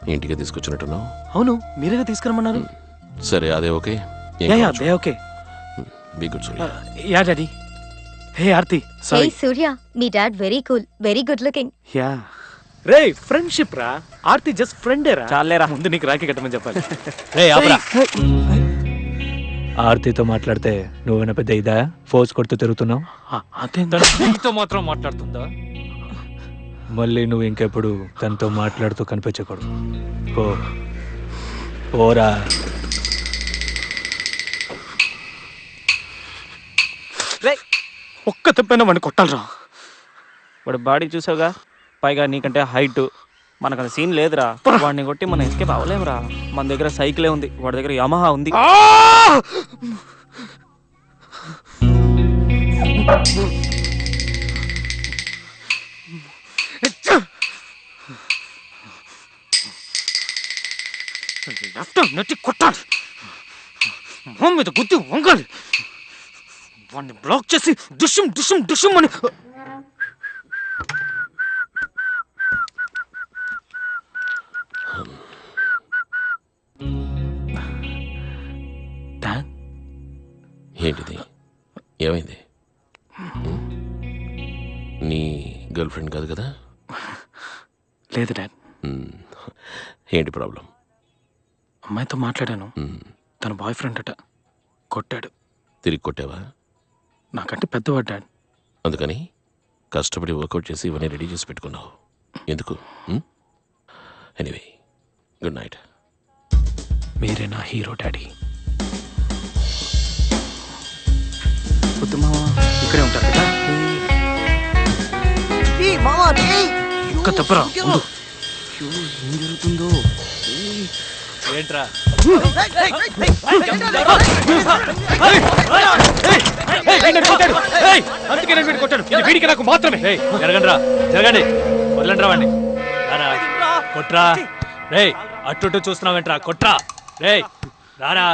ఇంటికి తీసుకొచ్చినట్టున్నావు. అవును, మీరేగా తీసుకురమ్మన్నారు. సరే, అదే ఓకే. అదే okay. Be good Surya. Yeah daddy. Hey Aarti, hey sorry. Surya, మీ dad very cool, very good looking. Yeah రే, ఫ్రెండ్షిప్ రా. ఆర్తి జస్ట్ ఫ్రెండే రా. చాలేరా, ముందు నీకు రాఖీ కట్టమని చెప్పాలి. రే ఆపరా. ఆర్తితో మాట్లాడితే నువ్వేనా పెద్ద ఇదా ఫోర్స్ కొడుతూ తిరుగుతున్నావు? నీతో మాత్రం మాట్లాడుతుందా? మళ్ళీ నువ్వు ఇంకెప్పుడు తనతో మాట్లాడుతూ కనిపించకూడదు. పోరా. ఒక్క తప్పైనా వాడిని కొట్టాలరా. వాడు బాడీ చూసావుగా, పైగా నీకంటే హైట్. మనకు సీన్ లేదురా. వాడిని కొట్టి మనం ఎస్కేప్ అవ్వలేమురా. మన దగ్గర సైకిలే ఉంది, వాడి దగ్గర యమహా ఉంది. నెట్టి కొట్టాలి, మొహం మీద గుద్ది వంగాలి, వాడిని బ్లాక్ చేసి డుషుం డుషుం డుషుం అని. ఏంటిది? ఏమైంది? నీ గర్ల్ ఫ్రెండ్ కాదు కదా? లేదు డాడ్. ఏంటి ప్రాబ్లం? అమ్మాయితో మాట్లాడాను, తన బాయ్ ఫ్రెండ్ అట, కొట్టాడు. తిరిగి కొట్టావా? నాకంటే పెద్దవాడు డాడ్. అందుకని కష్టపడి వర్కౌట్ చేసి ఇవన్నీ రెడీ చేసి పెట్టుకున్నావు ఎందుకు? Anyway, good night. మీరే నా హీరో డాడీ. ఇక్కడే ఉంటారు కదా? ఒక్క తప్పరా. ఏం జరుగుతుందో ఏంట్రా? అందుకే నేను వీడిని కొట్టాను. ఇది వీడికి నాకు మాత్రమే. జరగండి రా, జరగండి, వదలండి రా వాడిని. రారా, కొట్రా. రే, అటు చూస్తున్నావేంట్రా? కొట్రా. రే రారా.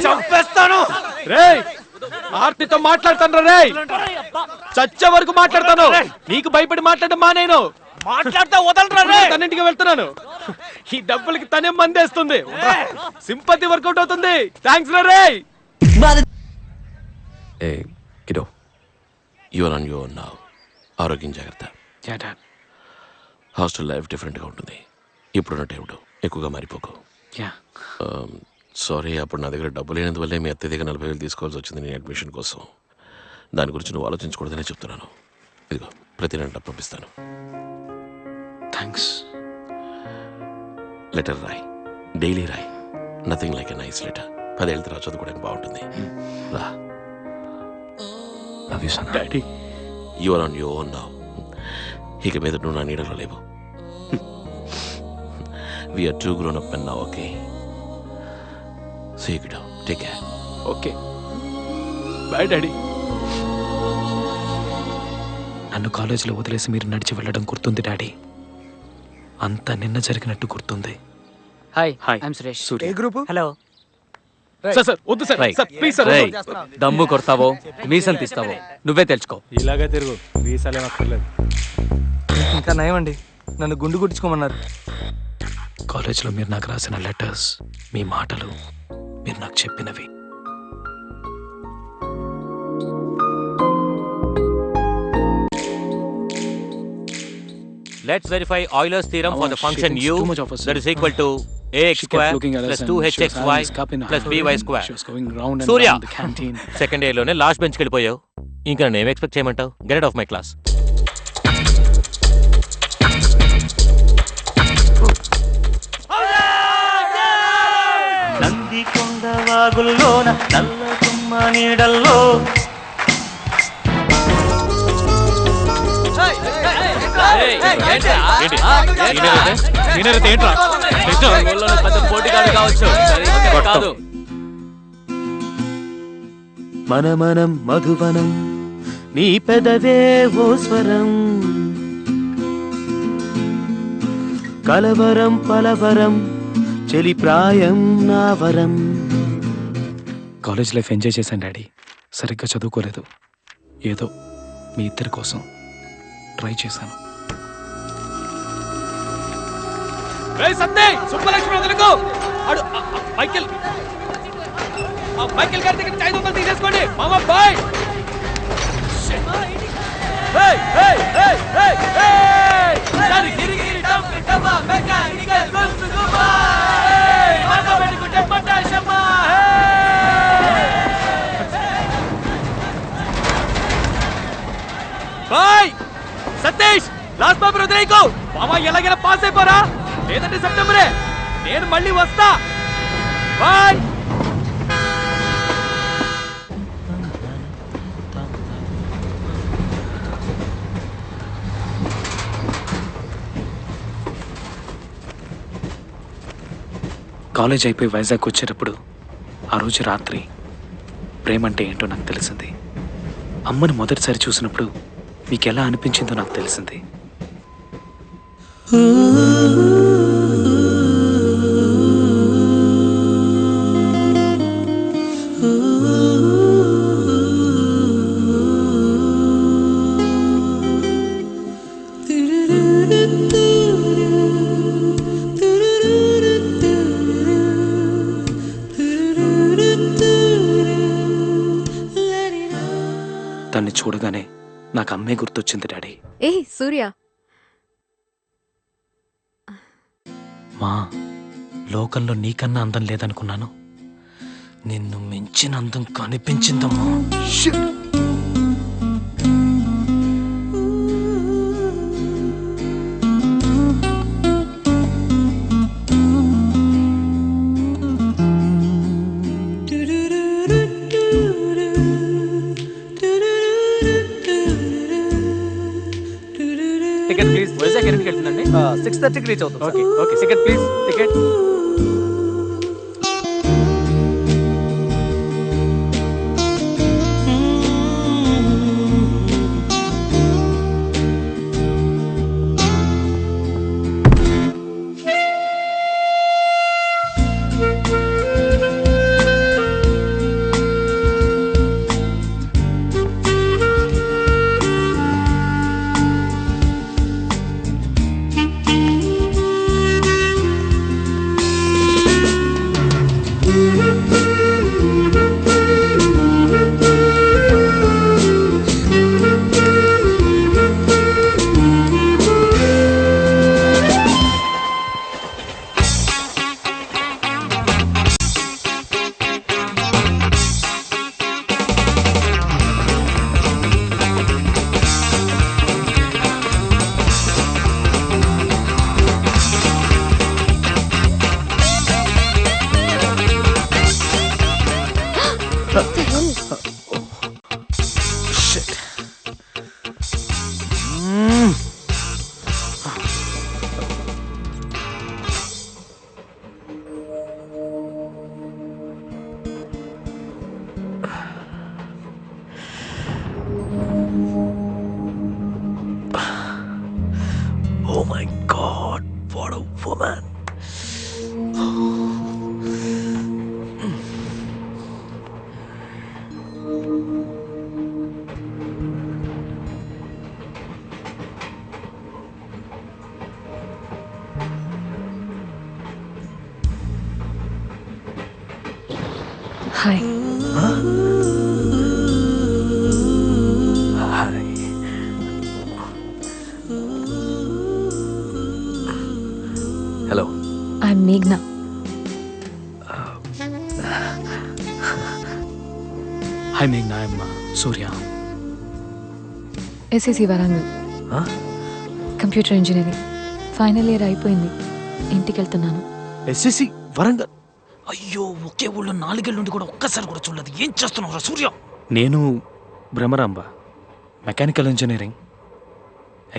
చంపేస్తాను రే. ఆర్తితో మాట్లాడతాను రే, చచ్చే వరకు మాట్లాడతాను. నీకు భయపడి మాట్లాడడం మానేను. మాట్లాడితే వదలరా. తన్నింటికి వెళ్తున్నాను. ఈ డబ్బులకి తనే మందేస్తుంది. సింపతి వర్కౌట్ అవుతుంది. Thanks ray. A kiddo, your on your now. ఆరోగ్యం జాగ్రత్త. హాస్టల్ లైఫ్ డిఫరెంట్గా ఉంటుంది. ఇప్పుడున్న టైంలో ఎక్కువగా మారిపోకు. సారీ, అప్పుడు నా దగ్గర డబ్బు లేనందువల్లే మీ అత్త దగ్గర 40,000 తీసుకోవాల్సి వచ్చింది నీ అడ్మిషన్ కోసం. దాని గురించి నువ్వు ఆలోచించకూడదనే చెప్తున్నాను. ఇదిగో, ప్రతి నెల డబ్బు పంపిస్తాను. థ్యాంక్స్. లెటర్ రాయ్, డైలీ రాయ్. Nothing like a nice letter. 10 ఏళ్ళ తర్వాత చదువుకోవడానికి బాగుంటుంది. రా. Love you son daddy. Your on your own now. ఇక మీద నువ్వు నా నీడలో లేవు. We're too grown up and now, okay? See you, kiddo. Take care. Okay, bye daddy. నన్ను కాలేజీలో వదిలేసి మీరు నడిచి వెళ్ళడం గుర్తుంది డాడీ. అంతా నిన్న జరిగినట్టు గుర్తుంది. Hi, hi, I'm Suresh. Surya. Hello. Sir sir వద్దు సార్. Sir please sir. దమ్ము కొడతావో మీసం తీస్తావో నువ్వే తెలుసుకో. ఇలాగే తిరుగు, వీసాలేం అక్కర్లేదు. ఇంకా నయమండి, నన్ను గుండు గుట్టించుకోమన్నారు. కాలేజీలో మీరు నాకు రాసిన లెటర్స్, మీ మాటలు, మీరు నాకు చెప్పినవి. Let's verify Euler's theorem for the function u that is equal to ax square plus 2hxy plus by square. Surya, second year లోనే లాస్ట్ బెంచ్కి వెళ్ళిపోయావు. ఇంకా నేను ఏం ఎక్స్పెక్ట్ చేయమంటావు? Get out of my class. Nandikonda వాగుల్లోన నల్ల తుమ్మ నీడల్లో మనమనం మధువనం నీ పెదవే ఓ స్వరం కలవరం పలవరం చెలి ప్రాయం నా వరం. కాలేజ్ లైఫ్ ఎంజాయ్ చేశాను డాడీ. సరిగ్గా చదువుకోలేదు. ఏదో మీ ఇద్దరి కోసం ట్రై చేశాను. మైకేల్ గారి దగ్గర 500 తీసేసుకోండి మామ bye. Bye Satish last paper వదిలేయకు మామ, ఎలాగైనా పాస్ అయిపోరా, లేదంటే సెప్టెంబరే నేను మళ్ళీ వస్తా. బాయ్. కాలేజ్ అయిపోయి వైజాగ్ వచ్చేటప్పుడు ఆ రోజు రాత్రి ప్రేమ అంటే ఏంటో నాకు తెలిసింది. అమ్మని మొదటిసారి చూసినప్పుడు మీకు ఎలా అనిపించిందో నాకు తెలిసింది. దాన్ని చూడగానే నాకు అమ్మే గుర్తొచ్చింది డాడీ. ఏ సూర్య, మా లోకంలో నీకన్నా అందం లేదనుకున్నాను, నిన్ను మించిన అందం కనిపించిందమ్మా. Ticket please. వైజాగ్ ఎన్నింటికి వెళ్తుందండి? 6:30కి రీచ్ అవుతుంది. Okay okay. Ticket please. Ticket. Oh my God, what a woman. Hi. Hello, I'm మేఘ్నా. హాయ్ మేఘ్నా, I'm Surya. SSC Warangal, computer engineering final year అయిపోయింది. ఇంటికి వెళ్తున్నాను. ఎస్ఎస్సి వరంగల్. అయ్యో, ఒకే ఊళ్ళో 4 ఏళ్ళ నుండి కూడా ఒక్కసారి కూడా చూడలేదు. ఏం చేస్తున్నావు సూర్య? నేను భ్రమరాంబ, మెకానికల్ ఇంజనీరింగ్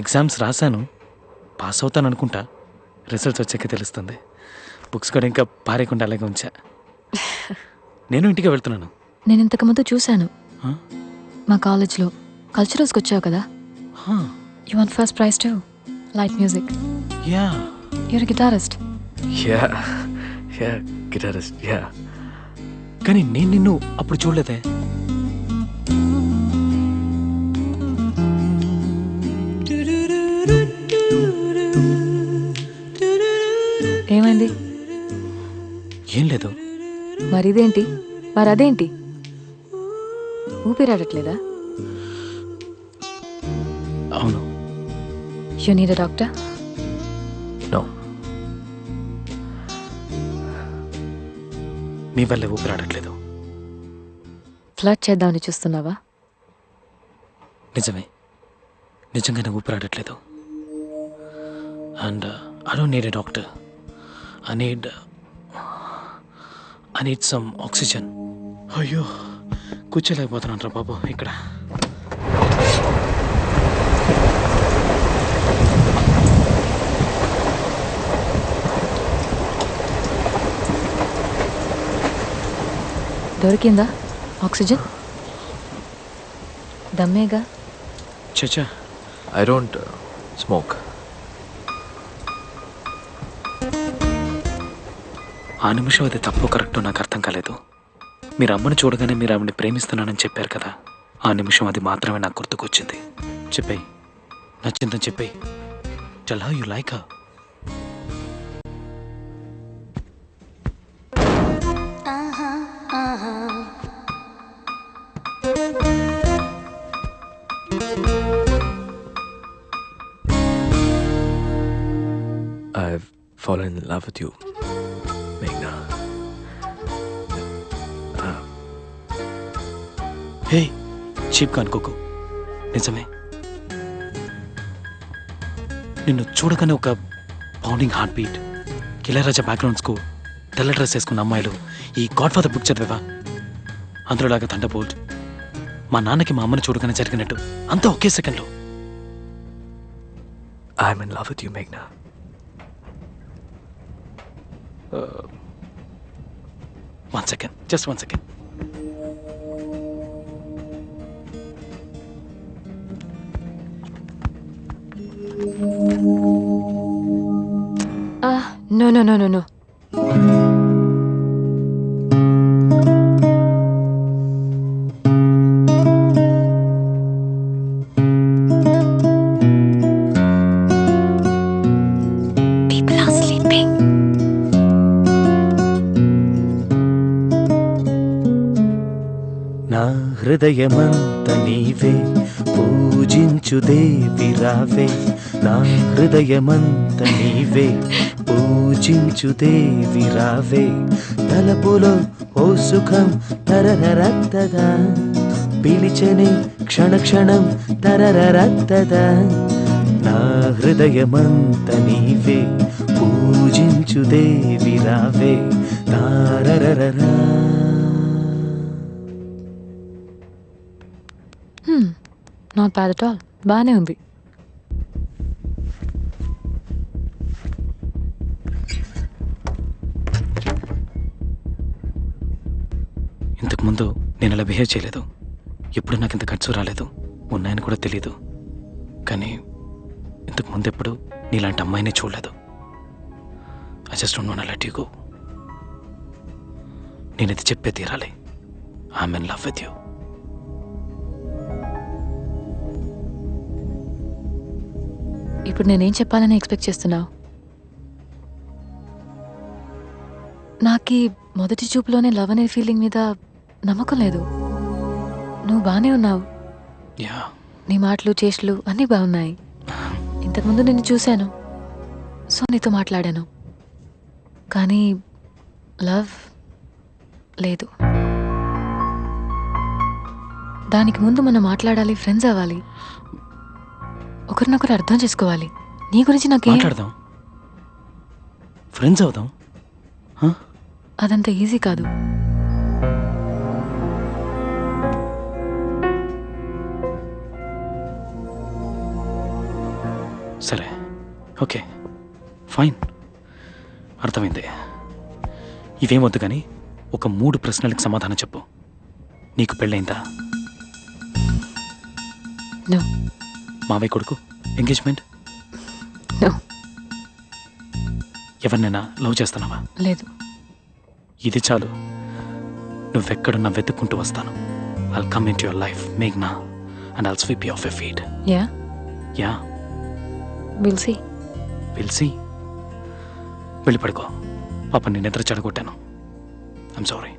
ఎగ్జామ్స్ రాశాను. పాస్ అవుతాను అనుకుంటా, రిజల్ట్స్ వచ్చాక తెలుస్తుంది. బుక్స్ కూడా ఇంకా పారేయకుండా అలాగే ఉంచా. నేను ఇంటికి వెళ్తున్నాను. నేను ఇంతకుముందు చూశాను Huh? మా కాలేజ్లో కల్చరల్స్కి వచ్చావు కదా. You want first prize to light music. Yeah you're guitarist. Guitarist. Yeah, కానీ నేను నిన్ను అప్పుడు చూడలేదే. ఏమైంది? ఏం లేదు. మరిదేంటి? మరి అదేంటి? ఊపిరాడట్లేదా? అవును. You need a doctor. No, మీ వల్లే ఊపిరాడట్లేదు. ఫ్లడ్ చేద్దామని చూస్తున్నావా? నిజమే, నిజంగానే ఊపిరాడట్లేదు. And I don't need a doctor. I need some oxygen. అయ్యో, కూర్చోలేకపోతున్నాను రా బాబు ఇక్కడ. దొరికిందా ఆక్సిజన్? దమ్మేగా. చచ్చా, I don't smoke. ఆ నిమిషం అది తప్పు కరెక్టో నాకు అర్థం కాలేదు. మీరు అమ్మని చూడగానే మీరు ఆవిడని ప్రేమిస్తున్నానని చెప్పారు కదా, ఆ నిమిషం అది మాత్రమే నాకు గుర్తుకొచ్చింది. చెప్పేయి, నచ్చిందని చెప్పేయి. Tell how you like her. I've fallen in love with you, Meghna. హే, చీప్గా అనుకోకు, నిజమే. నిన్ను చూడగానే ఒక pounding heart beat, Ilaiyaraaja background score, తెల్ల డ్రెస్ వేసుకున్న అమ్మాయిలు, ఈ గాడ్ ఫాదర్ బుక్ చదివేవా, అందులోలాగా థండర్బోల్ట్, మా నాన్నకి మా అమ్మని చూడగానే జరిగినట్టు అంతా ఒకే సెకండ్లో. I'm in love with you, Meghna. One second, just 1 second. No. People are sleeping. నా హృదయమంత నీవే, పూజించు దేవి రావే. నా హృదయమంత నీవే, పూజించు దేవి రావే. తలపులో ఓ సుఖం తరరరత్తదా, పిలిచని క్షణ క్షణం తరరరత్తదా. నా హృదయమంత నీవే, పూజించు దేవి రావే. తారరరరా. Not bad at all. బాగానే ఉంది. ఇంతకుముందు నేను అలా బిహేవ్ చేయలేదు. ఎప్పుడు నాకు ఇంత ఖర్చు రాలేదు, ఉన్నాయని కూడా తెలీదు. కానీ ఇంతకు ముందు ఎప్పుడు నీలాంటి అమ్మాయినే చూడలేదు. I just don't want to let you go. నేను ఇది చెప్పే తీరాలి. I'm in love with you. ఇప్పుడు నేనేం చెప్పాలని ఎక్స్పెక్ట్ చేస్తున్నావు? నాకు మొదటి చూపులోనే లవ్ అనే ఫీలింగ్ మీద నమ్మకం లేదు. నువ్వు బాగానే ఉన్నావు. యా, నీ మాటలు చేష్టలు అన్నీ బాగున్నాయి. ఇంతకుముందు నిన్ను చూశాను, సో నీతో మాట్లాడాను. కానీ లవ్ లేదు. దానికి ముందు మనం మాట్లాడాలి, ఫ్రెండ్స్ అవ్వాలి, ఒకరినొకరు అర్థం చేసుకోవాలి. నీ గురించి నాకేం మాట్లాడదాం, ఫ్రెండ్స్ అవుదాం. అదంత ఈజీ కాదు. సరే, ఓకే ఫైన్, అర్థమైంది. ఇవేమొద్దు కానీ ఒక 3 ప్రశ్నలకు సమాధానం చెప్పు. నీకు పెళ్ళైందా? No. మావయ్య కొడుకు ఎంగేజ్మెంట్? No. ఎవరినైనా లవ్ చేస్తున్నావా? లేదు. ఇది చాలు, నువ్వెక్కడున్నా వెతుక్కుంటూ వస్తాను. I'll come into your life, Meghna, and I'll sweep you off your feet. Yeah? Yeah, We'll see. we'll see. వెళ్ళి పడుకో. పాప నేను నిద్ర చెడగొట్టాను. I'm sorry.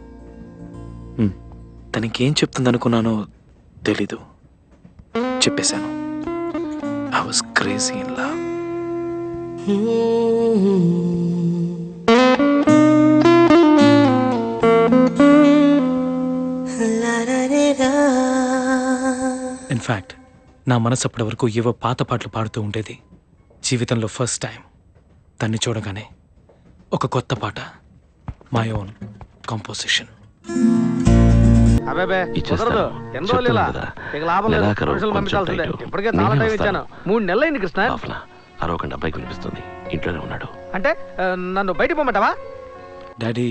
తనకేం చెప్తుందనుకున్నానో తెలీదు, చెప్పేశాను. I was crazy in love. In fact నా మనసు అప్పటి వరకు ఏవో పాత పాటలు పాడుతూ ఉండేది. జీవితంలో ఫస్ట్ టైం తన్ని చూడగానే ఒక కొత్త పాట, మై ఓన్ కంపోజిషన్. ఇచ్చేస్తాను. చెప్తున్నాను కదా, నెలాఖరు కొంచెం టైటు. నేనే వస్తాను. 3 నెలలైంది కృష్ణ. పాపన, అరవకండి, అబ్బాయికి వినిపిస్తుంది. ఇంట్లోనే ఉన్నాడు. అంటే నన్ను బయటికి పోమంటావా? డాడీ,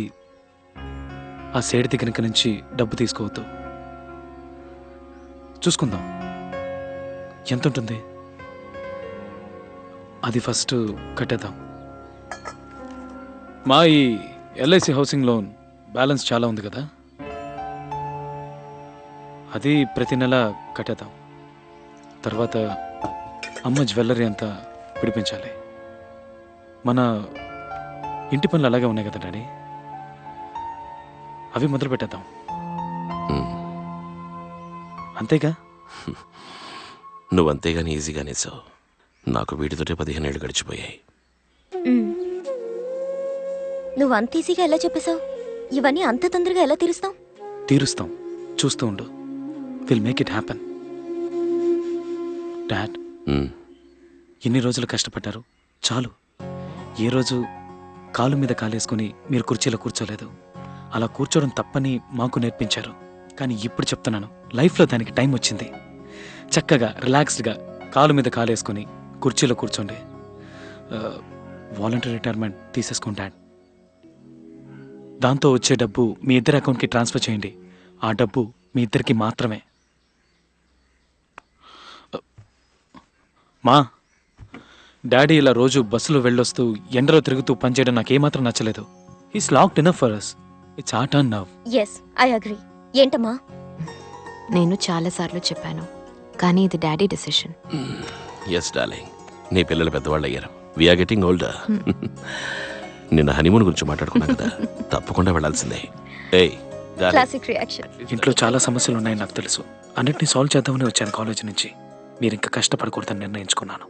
ఆ సేడి దగ్గర నుంచి డబ్బు తీసుకోవద్దు, చూసుకుందాం. ఎంత ఉంటుంది అది ఫస్ట్ కట్టేద్దాం. మా ఈ ఎల్ఐసి హౌసింగ్ లోన్ బ్యాలెన్స్ చాలా ఉంది కదా, అది ప్రతి నెల కట్టేద్దాం. తర్వాత అమ్మ జ్యువెలరీ అంతా విడిపించాలి. మన ఇంటి పనులు అలాగే ఉన్నాయి కదా డాడీ, అవి మొదలు పెట్టేద్దాం. అంతేగా? నువ్వంతేగాని ఈజీగానే సో. నాకు వీటితోటే 15 ఏళ్ళు గడిచిపోయాయి. నువ్వు అంత ఈజీగా ఎలా చెప్పేశావు? ఇవన్నీ అంత తొందరగా ఎలా తీరుస్తావు? తీరుస్తాం, చూస్తూ ఉండు. Will make it happen. Dad, ఎన్ని రోజులు కష్టపడ్డారు, చాలు. ఏ రోజు కాలు మీద కాలేసుకుని మీరు కుర్చీలో కూర్చోలేదు. అలా కూర్చోవడం తప్పని మాకు నేర్పించారు. కానీ ఇప్పుడు చెప్తున్నాను, లైఫ్లో దానికి టైం వచ్చింది. చక్కగా రిలాక్స్డ్గా కాలు మీద కాలేసుకుని కుర్చీలో కూర్చోండి. వాలంటరీ రిటైర్మెంట్ తీసేసుకోండి డాడ్. దాంతో వచ్చే డబ్బు మీ ఇద్దరి అకౌంట్కి ట్రాన్స్ఫర్ చేయండి. ఆ డబ్బు మీ ఇద్దరికి మాత్రమే. మా డాడీ ఇలా రోజు బస్సులో వెళ్ళొస్తూ ఎండలో తిరుగుతూ పనిచేయడం నాకేమాత్రం నచ్చలేదు. Is locked enough for us. It's our turn now. Yes, I agree. ఏంటమ్మా? నేను చాలాసార్లు చెప్పాను, కానీ ఇది డాడీ డెసిషన్. ఎస్ డార్లింగ్, నీ పిల్లలు పెద్దవాళ్ళు అయ్యారు. We're getting older. నిన్న హనీమూన్ గురించి మాట్లాడుకున్నాం కదా, తప్పకుండా వెళ్ళాల్సిందే. Classic reaction. ఇంట్లో చాలా సమస్యలు ఉన్నాయని నాకు తెలుసు. అన్నిటినీ సాల్వ్ చేద్దామని వచ్చాను కాలేజ్ నుంచి. మీరు ఇంకా కష్టపడకూడదని నిర్ణయించుకున్నాను.